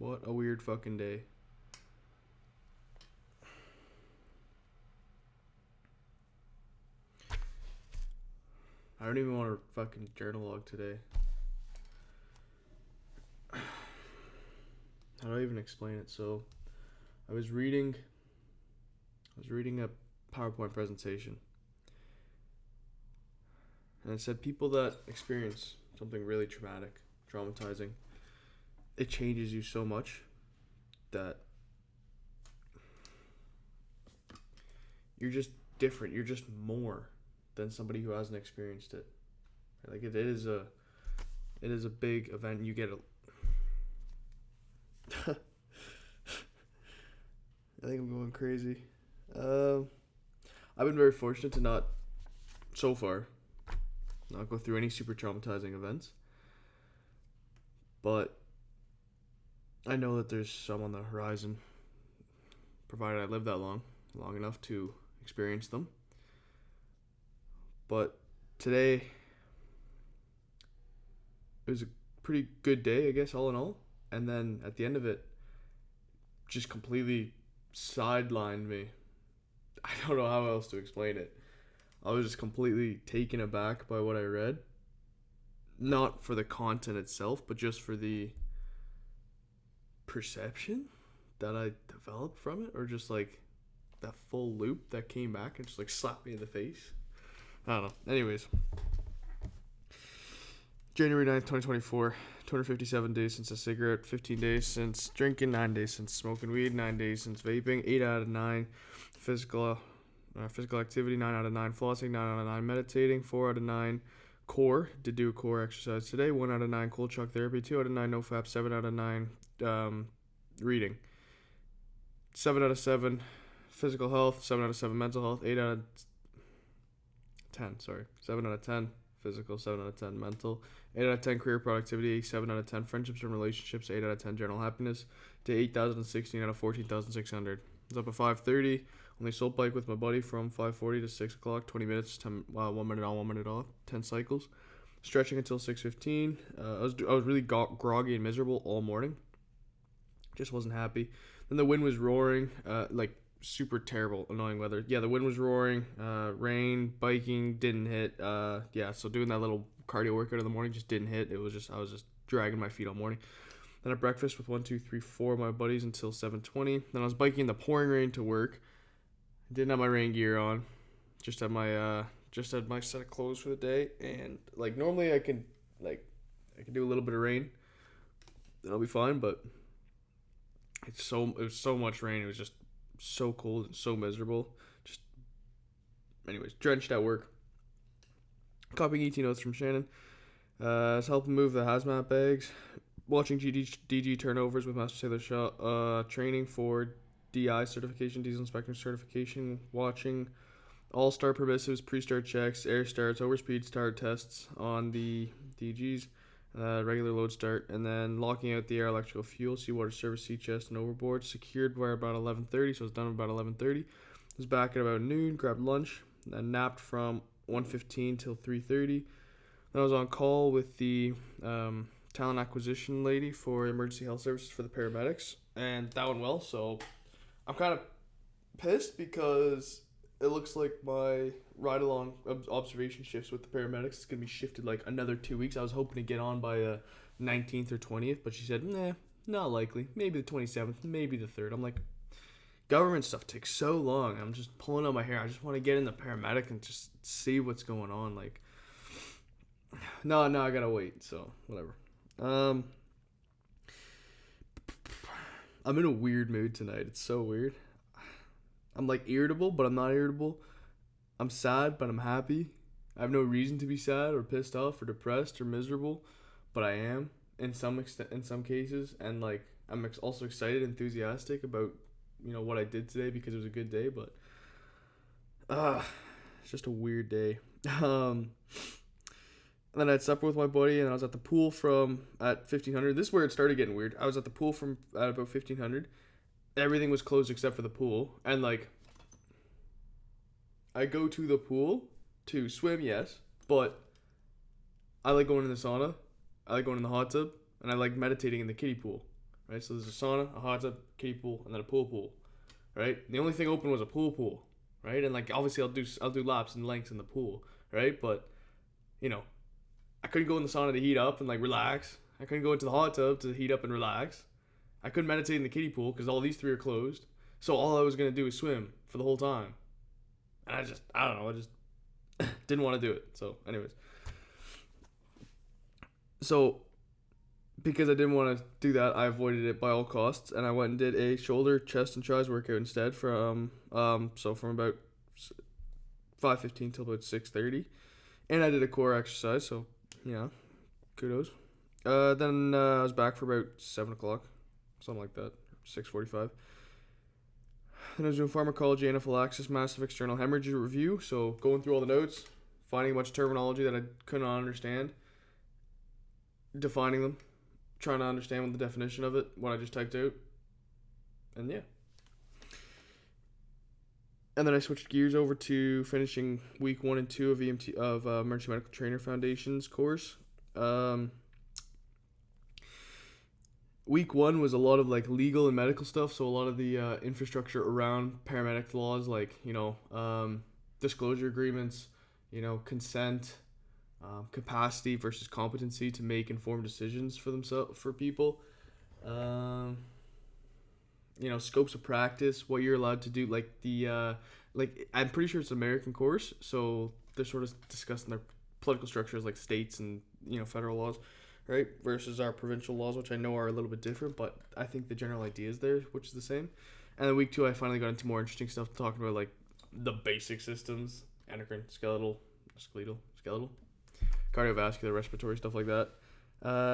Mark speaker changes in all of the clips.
Speaker 1: What a weird fucking day. I don't even want to fucking journal log today. How do I even explain it? So, I was reading a PowerPoint presentation, and it said people that experience something really traumatizing, it changes you so much that you're just different. You're just more than somebody who hasn't experienced it. Like it is a big event. You get a I think I'm going crazy. I've been very fortunate to not go through any super traumatizing events. But I know that there's some on the horizon, provided I live that long enough to experience them. But today, it was a pretty good day, I guess, all in all. And then at the end of it, just completely sidelined me. I don't know how else to explain it. I was just completely taken aback by what I read. Not for the content itself, but just for the perception that I developed from it, or just like that full loop that came back and just like slapped me in the face. I don't know. Anyways, January 9th, 2024, 257 days since a cigarette, 15 days since drinking, 9 days since smoking weed, 9 days since vaping, 8 out of 9 physical activity, 9 out of 9 flossing, 9 out of 9 meditating, 4 out of 9 core, did do a core exercise today, 1 out of 9 cold shock therapy, 2 out of 9 nofap, 7 out of 9 reading, 7 out of 7 physical health, 7 out of 7 mental health, 8 out of 10, 7 out of 10 physical, 7 out of 10 mental, 8 out of 10 career productivity, 7 out of 10 friendships and relationships, 8 out of 10 general happiness, to 8,016 out of 14,600. I was up at 5:30, only sold bike with my buddy from 5:40 to 6 o'clock, 20 minutes, 1 minute on, 1 minute off, 10 cycles. Stretching until 6:15. I was really groggy and miserable all morning. Just wasn't happy. Then the wind was roaring, like super terrible, annoying weather. Yeah, the wind was roaring, rain, biking didn't hit. So doing that little cardio workout in the morning just didn't hit. I was just dragging my feet all morning. Then at breakfast with 1, 2, 3, 4 of my buddies until 7:20. Then I was biking in the pouring rain to work. Didn't have my rain gear on. Just had my set of clothes for the day. And like normally I can do a little bit of rain, then I'll be fine. But it was so much rain. It was just so cold and so miserable. Just anyways, drenched at work. Copying ET notes from Shannon. I was helping move the hazmat bags. Watching DG turnovers with Master Taylor Shaw. Training for DI certification, diesel inspector certification. Watching all-star permissives, pre-start checks, air starts, overspeed start tests on the DGs. Regular load start, and then locking out the air, electrical fuel, seawater service, sea chest, and overboard. Secured by about 11:30, so I was done about 11:30. I was back at about noon, grabbed lunch, and napped from 1:15 till 3:30. Then I was on call with the talent acquisition lady for emergency health services for the paramedics, and that went well. So I'm kind of pissed because it looks like my ride-along observation shifts with the paramedics is going to be shifted like another 2 weeks. I was hoping to get on by 19th or 20th, but she said, nah, not likely. Maybe the 27th, maybe the 3rd. I'm like, government stuff takes so long. I'm just pulling out my hair. I just want to get in the paramedic and just see what's going on. Like, no, I got to wait, so whatever. I'm in a weird mood tonight. It's so weird. I'm like irritable, but I'm not irritable. I'm sad, but I'm happy. I have no reason to be sad or pissed off or depressed or miserable, but I am in some cases, and like I'm also excited, enthusiastic about what I did today because it was a good day, but it's just a weird day. And then I had supper with my buddy, and I was at the pool at 1500. This is where it started getting weird. I was at the pool at about 1500. Everything was closed except for the pool, and like I go to the pool to swim, yes, but I like going in the sauna, I like going in the hot tub, and I like meditating in the kiddie pool, right? So there's a sauna, a hot tub, kiddie pool, and then a pool, right? The only thing open was a pool, right? And like obviously I'll do laps and lengths in the pool, right? But you know, I couldn't go in the sauna to heat up and like relax. I couldn't go into the hot tub to heat up and relax. I couldn't meditate in the kiddie pool because all these three are closed. So all I was gonna do was swim for the whole time, and I don't know, I just didn't want to do it. So, anyways, so because I didn't want to do that, I avoided it by all costs, and I went and did a shoulder, chest, and tris workout instead from about 5:15 till about 6:30, and I did a core exercise. So, yeah, kudos. Then I was back for about 7 o'clock, something like that, 6:45. Then I was doing pharmacology, anaphylaxis, massive external hemorrhage review. So going through all the notes, finding a bunch of terminology that I could not understand, defining them, trying to understand what the definition of it, what I just typed out, and yeah. And then I switched gears over to finishing week 1 and 2 of Emergency Medical Trainer Foundation's course. Week 1 was a lot of like legal and medical stuff, so a lot of the infrastructure around paramedic laws, like disclosure agreements, consent, capacity versus competency to make informed decisions for people, scopes of practice, what you're allowed to do, I'm pretty sure it's an American course, so they're sort of discussing their political structures like states and federal laws, right, versus our provincial laws, which I know are a little bit different, but I think the general idea is there, which is the same. And then week 2, I finally got into more interesting stuff, talking about like the basic systems: endocrine, skeletal, cardiovascular, respiratory, stuff like that.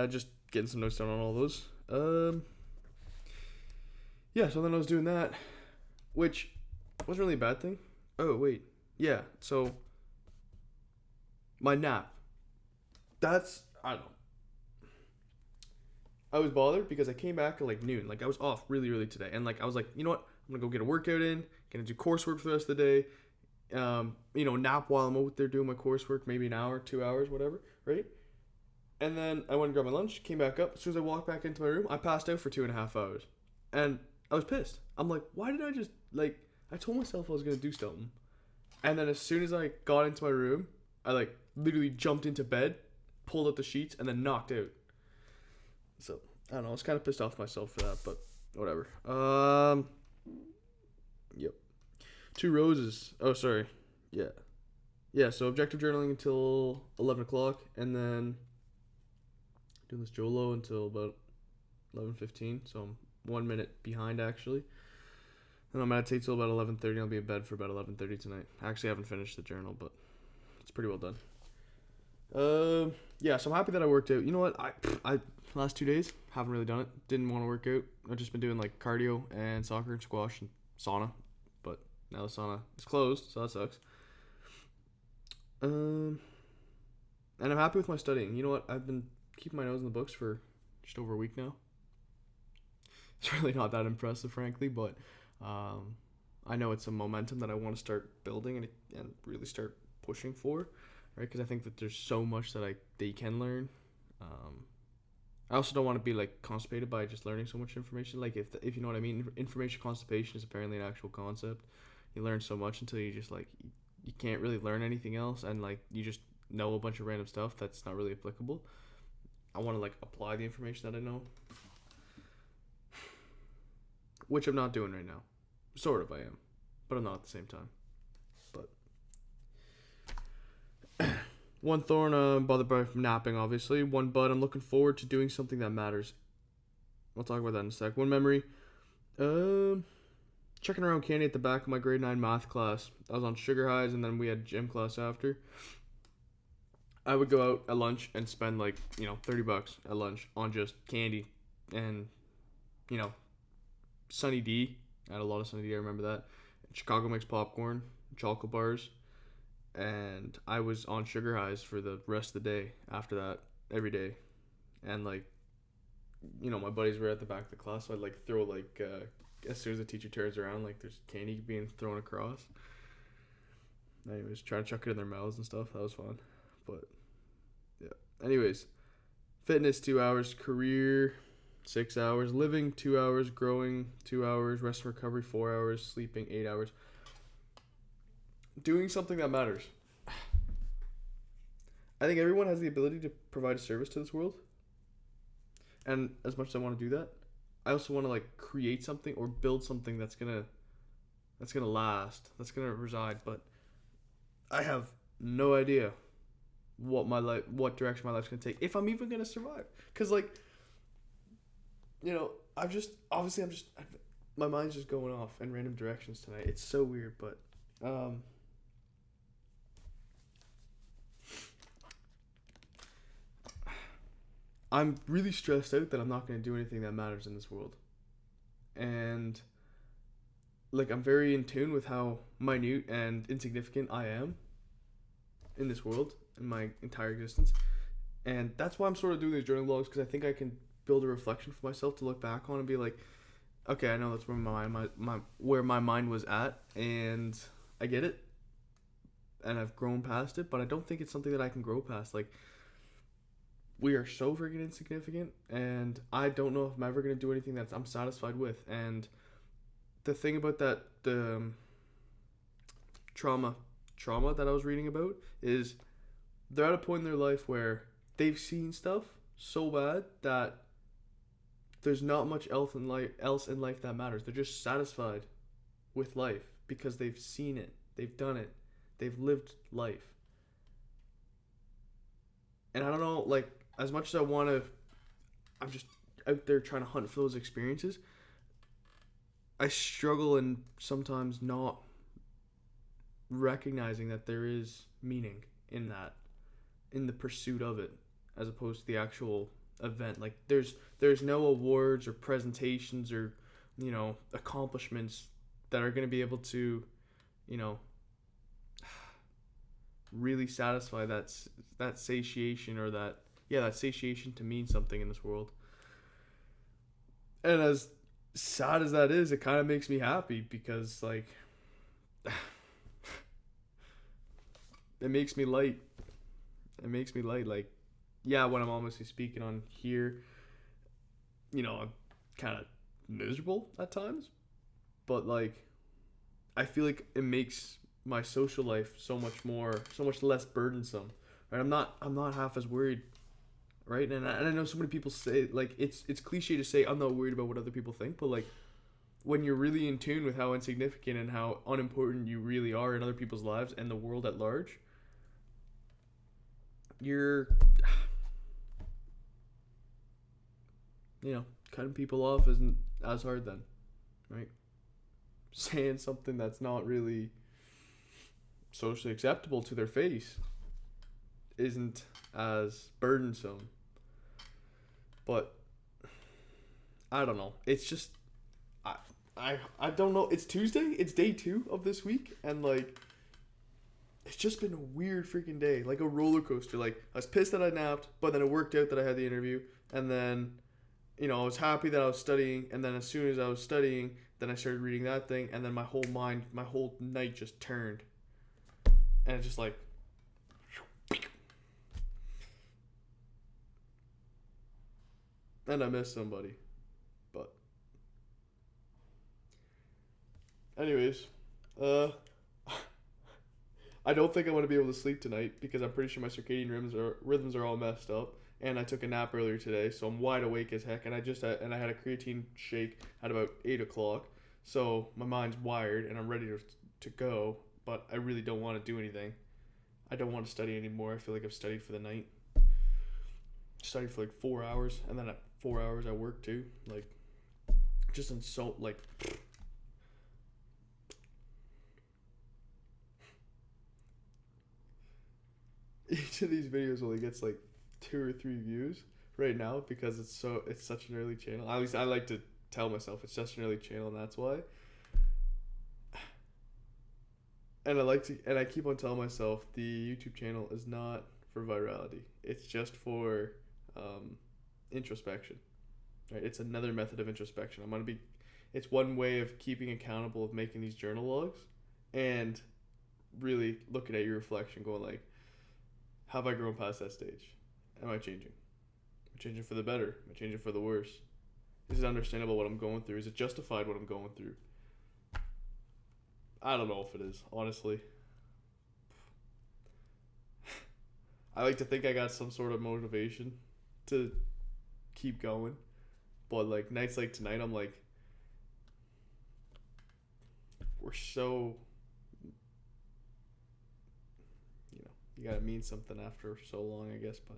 Speaker 1: Just getting some notes down on all those. Yeah, so then I was doing that, which wasn't really a bad thing. Oh, wait. Yeah, so my nap. I don't know. I was bothered because I came back at like noon. Like I was off really early today. And like I was like, you know what? I'm going to go get a workout in. Going to do coursework for the rest of the day. Nap while I'm out there doing my coursework, maybe an hour, 2 hours, whatever, right? And then I went and grabbed my lunch, came back up. As soon as I walked back into my room, I passed out for 2.5 hours. And I was pissed. I'm like, why did I just, I told myself I was going to do something. And then as soon as I got into my room, I, literally jumped into bed, pulled up the sheets, and then knocked out. So, I don't know. I was kind of pissed off myself for that, but whatever. Yep. 2 roses. Oh, sorry. Yeah. Yeah, so objective journaling until 11 o'clock, and then doing this Jolo until about 11:15, so I'm 1 minute behind, actually. Then I'll meditate till about 11:30. I'll be in bed for about 11:30 tonight. I actually haven't finished the journal, but it's pretty well done. Yeah, so I'm happy that I worked out. You know what? I last 2 days haven't really done it. Didn't want to work out. I've just been doing cardio and soccer and squash and sauna, but now the sauna is closed, so that sucks. And I'm happy with my studying. You know what? I've been keeping my nose in the books for just over a week now. It's really not that impressive, frankly, but I know it's a momentum that I want to start building and really start pushing for, right? Because I think that there's so much that you can learn. I also don't want to be constipated by just learning so much information. If you know what I mean, information constipation is apparently an actual concept. You learn so much until you just you can't really learn anything else, and you just know a bunch of random stuff that's not really applicable. I want to apply the information that I know, which I'm not doing right now. Sort of I am, but I'm not at the same time. But one thorn, I'm bothered by napping, obviously. One bud, I'm looking forward to doing something that matters. I'll talk about that in a sec. One memory, checking around candy at the back of my grade 9 math class. I was on sugar highs, and then we had gym class after. I would go out at lunch and spend $30 at lunch on just candy and Sunny D. I had a lot of Sunny D, I remember that. Chicago mix popcorn, chocolate bars, and I was on sugar highs for the rest of the day after that, every day. And my buddies were at the back of the class, so I'd throw as soon as the teacher turns around, there's candy being thrown across. Anyways, trying to chuck it in their mouths and stuff. That was fun. But yeah. Anyways, fitness 2 hours, career 6 hours, living 2 hours, growing 2 hours, rest and recovery 4 hours, sleeping 8 hours. Doing something that matters. I think everyone has the ability to provide a service to this world, and as much as I want to do that, I also want to like create something or build something that's gonna last, that's gonna reside. But I have no idea what direction my life's gonna take, if I'm even gonna survive. Cause like, my mind's just going off in random directions tonight. It's so weird, but I'm really stressed out that I'm not gonna do anything that matters in this world, and like I'm very in tune with how minute and insignificant I am in this world in my entire existence, and that's why I'm sort of doing these journal logs, because I think I can build a reflection for myself to look back on and be like, okay, I know that's where my mind was at, and I get it, and I've grown past it, but I don't think it's something that I can grow past. Like, we are so freaking insignificant, and I don't know if I'm ever gonna do anything that I'm satisfied with. And the thing about the trauma that I was reading about is they're at a point in their life where they've seen stuff so bad that there's not much else in life that matters. They're just satisfied with life because they've seen it, they've done it, they've lived life. And I don't know, like, as much as I want to, I'm just out there trying to hunt for those experiences. I struggle in sometimes not recognizing that there is meaning in that, in the pursuit of it, as opposed to the actual event. Like, there's no awards or presentations or accomplishments that are going to be able to you know really satisfy that satiation, or that satiation to mean something in this world. And as sad as that is, it kind of makes me happy, because like it makes me light. Like, yeah, when I'm honestly speaking on here, I'm kind of miserable at times, but like I feel like it makes my social life so much less burdensome. Right? I'm not half as worried, right? And I know so many people say, like, it's cliche to say I'm not worried about what other people think, but like when you're really in tune with how insignificant and how unimportant you really are in other people's lives and the world at large, you're cutting people off isn't as hard then, right? Saying something that's not really socially acceptable to their face isn't as burdensome. But I don't know. It's just I don't know. It's Tuesday. It's day 2 of this week, and like it's just been a weird freaking day, like a roller coaster. Like, I was pissed that I napped, but then it worked out that I had the interview, and then I was happy that I was studying, and then as soon as I was studying, then I started reading that thing, and then my whole night just turned, and it's just like, and I missed somebody. But anyways, I don't think I'm gonna be able to sleep tonight, because I'm pretty sure my circadian rhythms are all messed up. And I took a nap earlier today, so I'm wide awake as heck. And I had a creatine shake at about 8 o'clock, so my mind's wired and I'm ready to go. But I really don't want to do anything. I don't want to study anymore. I feel like I've studied for the night. Studied for like 4 hours, and then at 4 hours I work too. Like, just insult like. Each of these videos only gets like 2 or 3 views right now, because it's such an early channel. At least I like to tell myself it's such an early channel, and that's why. And I keep on telling myself the YouTube channel is not for virality. It's just for introspection. Right? It's another method of introspection. It's one way of keeping accountable, of making these journal logs and really looking at your reflection, going like, have I grown past that stage? Am I changing? Am I changing for the better? Am I changing for the worse? Is it understandable what I'm going through? Is it justified what I'm going through? I don't know if it is, honestly. I like to think I got some sort of motivation to keep going. But like nights like tonight, I'm like, we're so, you gotta mean something after so long, I guess. But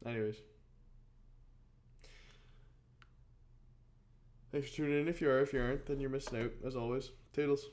Speaker 1: anyways, thanks for tuning in. If you are, if you aren't, then you're missing out. As always, Toodles.